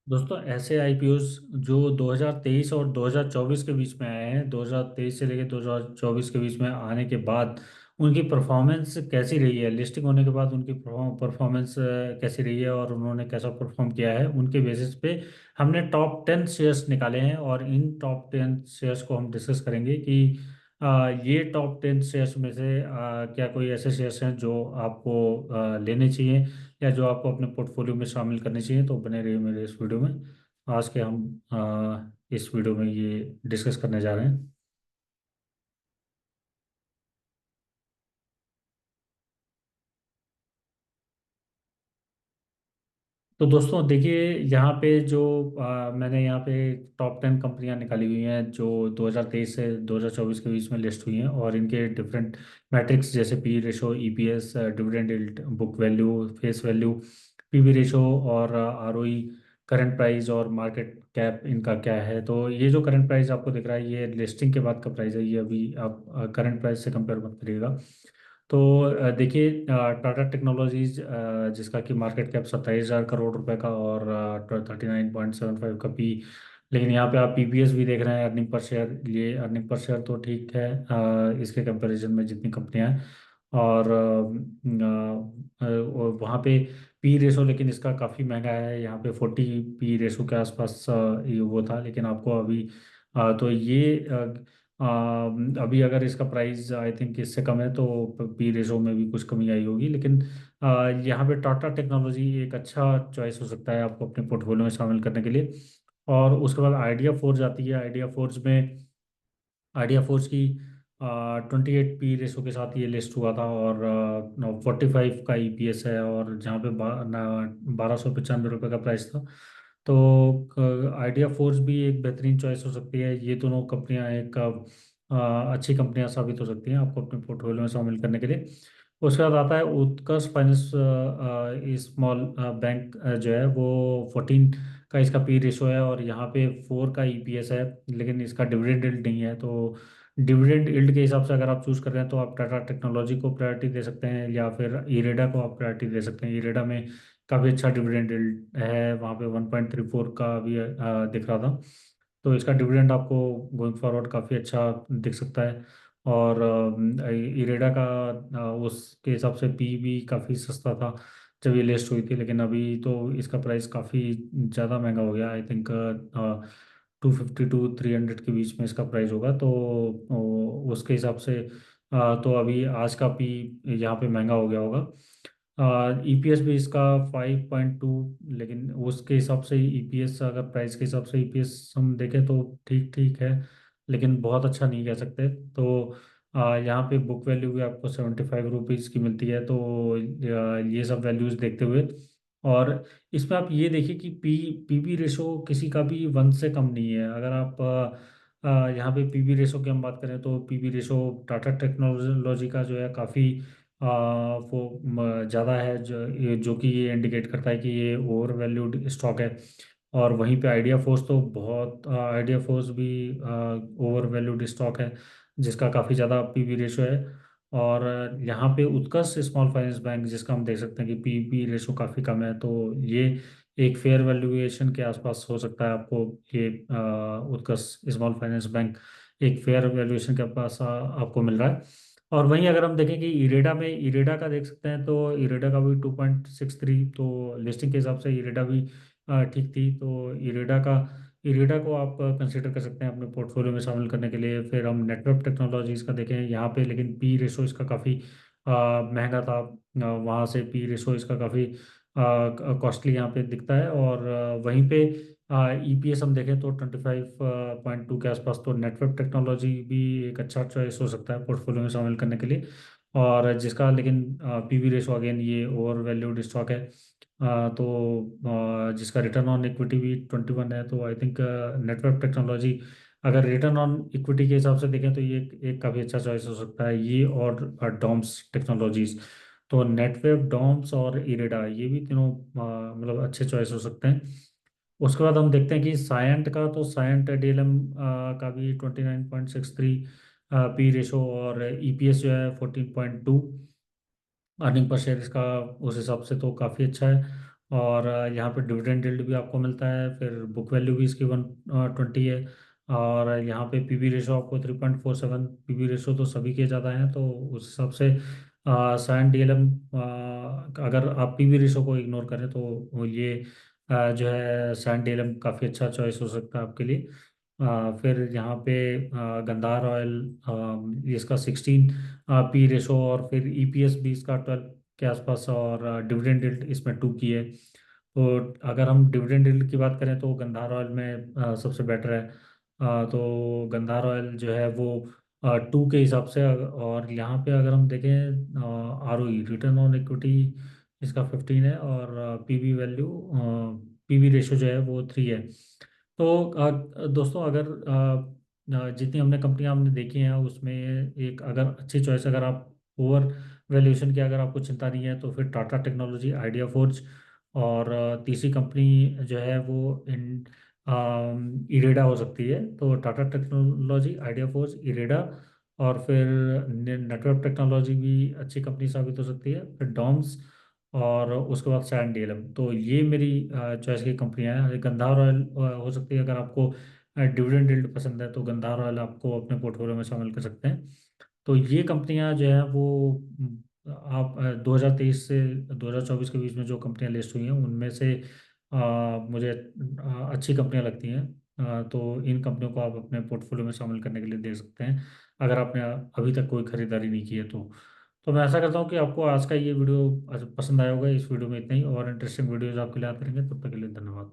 दोस्तों, ऐसे आईपीओस जो 2023 और 2024 के बीच में आए हैं, 2023 से लेकर 2024 के बीच में आने के बाद उनकी परफॉर्मेंस कैसी रही है, लिस्टिंग होने के बाद उनकी परफॉर्मेंस कैसी रही है और उन्होंने कैसा परफॉर्म किया है, उनके बेसिस पे हमने टॉप 10 शेयर्स निकाले हैं। और इन टॉप 10 शेयर्स को हम डिस्कस करेंगे कि ये टॉप 10 शेयर्स में से क्या कोई ऐसे शेयर्स हैं जो आपको लेने चाहिए या जो आपको अपने पोर्टफोलियो में शामिल करने चाहिए। तो बने रहिए मेरे इस वीडियो में। आज के हम इस वीडियो में ये डिस्कस करने जा रहे हैं। तो दोस्तों देखिए, यहाँ पे जो मैंने यहाँ पे टॉप 10 कंपनियां निकाली हुई हैं जो 2023 से 2024 के बीच में लिस्ट हुई हैं, और इनके डिफरेंट मैट्रिक्स जैसे P ratio, EPS, dividend yield, book value, face value, PB ratio और आरओई, करंट प्राइस और मार्केट कैप इनका क्या है। तो ये जो करंट प्राइस आपको दिख रहा है, ये लिस्टिंग के बाद का प्राइस है। ये अभी आप करंट प्राइस से कंपेयर मत करिएगा। तो देखिए, टाटा टेक्नोलॉजीज जिसका कि मार्केट कैप 27,000 करोड़ रुपए का और 39.75 का पी। लेकिन यहाँ पे आप पीपीएस भी देख रहे हैं, अर्निंग पर शेयर। ये अर्निंग पर शेयर तो ठीक है इसके कंपैरिजन में जितनी कंपनियां हैं। और वहाँ पे पी रेशो लेकिन इसका काफ़ी महंगा है। यहाँ पे 40 पी रेशो के आसपास ये वो था, लेकिन आपको अभी तो ये अभी अगर इसका प्राइस आई थिंक इससे कम है तो पी रेशो में भी कुछ कमी आई होगी। लेकिन यहाँ पे टाटा टेक्नोलॉजी एक अच्छा चॉइस हो सकता है आपको अपने पोर्टफोलियो में शामिल करने के लिए। और उसके बाद आइडिया फोर्ज आती है। आइडिया फोर्ज की 28 पी रेशो के साथ ये लिस्ट हुआ था, और 45 का ईपीएस है, और जहाँ पे 1295 रुपये का प्राइस था। तो आइडिया फोर्स भी एक बेहतरीन चॉइस हो सकती है। ये दोनों कंपनियां एक अच्छी कंपनियां साबित हो सकती हैं आपको अपने पोर्टफोलियो में शामिल करने के लिए। उसके बाद आता है उत्कर्ष फाइनेंस स्मॉल बैंक जो है वो 14 का इसका पी रेशो है, और यहाँ पे 4 का ईपीएस है। लेकिन इसका डिविडेंड यील्ड नहीं है। तो डिविडेंड यील्ड के हिसाब से अगर आप चूज कर रहे हैं तो आप टाटा टेक्नोलॉजी को प्रायोरिटी दे सकते हैं, या फिर इरेडा को आप प्रायोरिटी दे सकते हैं। इरेडा में काफ़ी अच्छा डिविडेंड यील्ड है, वहाँ पे 1.34 का भी दिख रहा था। तो इसका डिविडेंड आपको गोइंग फॉरवर्ड काफ़ी अच्छा दिख सकता है। और इरेडा का उसके हिसाब से पी भी काफ़ी सस्ता था जब ये लिस्ट हुई थी। लेकिन अभी तो इसका प्राइस काफ़ी ज़्यादा महंगा हो गया। आई थिंक 250 to 300 के बीच में इसका प्राइस होगा। तो उसके हिसाब से तो अभी आज का पी यहाँ पे महंगा हो गया होगा। ईपीएस भी इसका 5.2। लेकिन उसके हिसाब से ईपीएस, अगर प्राइस के हिसाब से ईपीएस हम देखें तो ठीक ठीक है, लेकिन बहुत अच्छा नहीं कह सकते। तो यहाँ पे बुक वैल्यू भी आपको 75 रुपीज़ की मिलती है। तो ये सब वैल्यूज़ देखते हुए, और इसमें आप ये देखिए कि पीबी रेशो किसी का भी 1 से कम नहीं है। अगर आप यहाँ पे पीबी रेशो की हम बात करें तो पीबी रेशो टाटा टेक्नोलॉजी का जो है काफ़ी वो ज़्यादा है, जो कि ये इंडिकेट करता है कि ये ओवर वैल्यूड स्टॉक है। और वहीं पे आइडिया फोर्स तो बहुत आइडिया फोर्स भी ओवर वैल्यूड स्टॉक है, जिसका काफ़ी ज़्यादा पीबी रेशो है। और यहाँ पे उत्कर्ष स्मॉल फाइनेंस बैंक जिसका हम देख सकते हैं कि पीबी रेशो काफ़ी कम है। तो ये एक फेयर वैल्यूएशन के आसपास हो सकता है आपको। ये उत्कर्ष स्मॉल फाइनेंस बैंक एक फेयर वैल्यूएशन के पास आपको मिल रहा है। और वहीं अगर हम देखें कि इरेडा का देख सकते हैं, तो इरेडा का भी 2.63। तो लिस्टिंग के हिसाब से इरेडा भी ठीक थी। तो इरेडा को आप कंसिडर कर सकते हैं अपने पोर्टफोलियो में शामिल करने के लिए। फिर हम नेटवर्क टेक्नोलॉजीज का देखें यहाँ पे, लेकिन पी रेशो इसका काफ़ी महंगा था। वहाँ से पी रेशो इसका काफ़ी कॉस्टली यहाँ पे दिखता है। और वहीं पे ईपीएस हम देखें तो 25.2 के आसपास। तो नेटवर्क टेक्नोलॉजी भी एक अच्छा चॉइस हो सकता है पोर्टफोलियो में शामिल करने के लिए। और जिसका लेकिन पीवी रेशो अगेन ये ओवर वैल्यूड स्टॉक है। तो जिसका रिटर्न ऑन इक्विटी भी 21 है। तो आई थिंक नेटवर्क टेक्नोलॉजी अगर रिटर्न ऑन इक्विटी के हिसाब से देखें तो ये एक काफ़ी अच्छा चॉइस हो सकता है, ये और डॉम्स टेक्नोलॉजीज। तो नेटवेव, डॉम्स और इरेडा ये भी तीनों मतलब अच्छे चॉइस हो सकते हैं। उसके बाद हम देखते हैं कि सायंट का, तो सायंट डीएलएम का भी 29.63 पी रेशो, और ईपीएस जो है 14.2। अर्निंग पर शेयर इसका उस हिसाब से तो काफ़ी अच्छा है। और यहाँ पे डिविडेंड यील्ड भी आपको मिलता है, फिर बुक वैल्यू भी इसकी 120 है। और यहाँ पे पीबी रेशो आपको 3.47, पीबी रेशो तो सभी के ज़्यादा हैं, तो उस हिसाब से साइन डीएलएम, अगर आप पीबी रेशो को इग्नोर करें तो ये जो है साइन डीएलएम काफ़ी अच्छा चॉइस हो सकता है आपके लिए। फिर यहाँ पे गंधार ऑयल, इसका 16 पी रेशो, और फिर ईपीएस भी इसका 12 के आसपास, और डिविडेंड यील्ड इसमें 2 की है। तो अगर हम डिविडेंड यील्ड की बात करें तो गंधार ऑयल में सबसे बेटर है। तो गंधार ऑयल जो है वो 2 के हिसाब से, और यहाँ पे अगर हम देखें आरओई, रिटर्न ऑन इक्विटी, इसका 15 है, और पीवी वैल्यू, पीवी रेशो जो है वो 3 है। तो दोस्तों, अगर जितनी हमने कंपनियां हमने देखी हैं उसमें एक अगर अच्छी चॉइस, अगर आप ओवर वैल्यूएशन की अगर आपको चिंता नहीं है, तो फिर टाटा टेक्नोलॉजी, आइडिया फोर्ज, और तीसरी कंपनी जो है वो इन इरेडा हो सकती है। तो Tata technology, idea forge, IREDA, और फिर नेटवर्क टेक्नोलॉजी भी अच्छी कंपनी साबित हो सकती है, फिर डॉम्स, और उसके बाद सैन डीएलएम। तो ये मेरी चॉइस की कंपनियां हैं। गंधार ऑयल हो सकती है, अगर आपको डिविडेंड यील्ड पसंद है तो गंधार ऑयल आपको अपने पोर्टफोलियो में शामिल कर सकते हैं। तो ये कंपनियां जो है वो आप 2023 से 2024 के बीच में जो कंपनियां लिस्ट हुई हैं उनमें से मुझे अच्छी कंपनियां लगती हैं। तो इन कंपनियों को आप अपने पोर्टफोलियो में शामिल करने के लिए दे सकते हैं, अगर आपने अभी तक कोई खरीदारी नहीं की है तो मैं ऐसा करता हूँ कि आपको आज का ये वीडियो पसंद आया होगा। इस वीडियो में इतना ही, और इंटरेस्टिंग वीडियोज आपके लिए आते रहेंगे। तब तक के लिए धन्यवाद।